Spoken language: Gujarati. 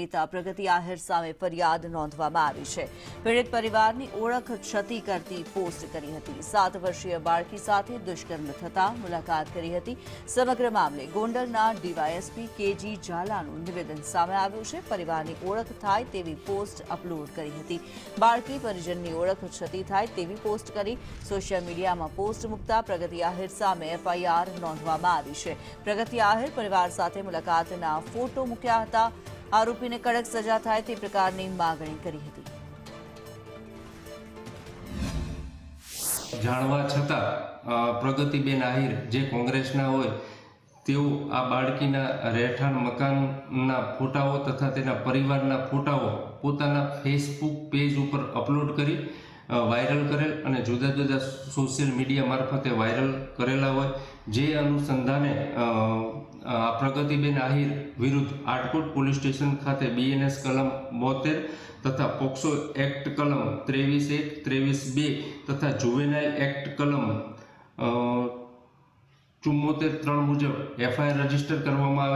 નેતા પ્રગતિ આહિર સામે ફરિયાદ નોંધવામાં આવી છે। પીડિત પરિવારની ઓળખ ક્ષતિ કરતી પોસ્ટ કરી હતી। 7 વર્ષીય બાળકી સાથે દુષ્કર્મ થતા મુલાકાત કરી હતી। સમગ્ર મામલે ગોંડલના ડીવાયએસપી કેજી ઝાલાનું નિવેદન સામે આવ્યું છે। પરિવારની ઓળખ થાય તેવી પોસ્ટ અપલોડ કરી હતી। બાળકી પરિજનની ઓળખ ક્ષતિ થાય તેવી પોસ્ટ કરી સોશિયલ મીડિયામાં પોસ્ટ મૂકતા પ્રગતિ આહિર સામે એફઆઈઆર નોંધવામાં આવી છે। પ્રગતિ આહિર પરિવાર સાથે મુલાકાતના ફોટો મૂક્યા હતા। આરોપીને કડક સજા થાય તે પ્રકારની માગણી કરી હતી। જાણવા છતાં પ્રગતિબેન આહિર જે કોંગ્રેસના હોય તેઓ આ બાળકીના રહેઠાણ મકાનના ફોટાઓ તથા તેના પરિવારના ફોટાઓ પોતાના ફેસબુક પેજ ઉપર અપલોડ કરી વાયરલ કરેલ અને જુદા જુદા સોશિયલ મીડિયા મારફતે વાયરલ કરેલા હોય। જે અનુસંધાને પ્રગતિબેન આહિર વિરુદ્ધ આટકોટ પોલીસ સ્ટેશન ખાતે BNS કલમ 72 તથા પોક્સો એક્ટ કલમ 23(1), 23(2) તથા જુવેનાઇલ એક્ટ કલમ 74(3) મુજબ એફઆઈઆર રજીસ્ટર કરવામાં આવે।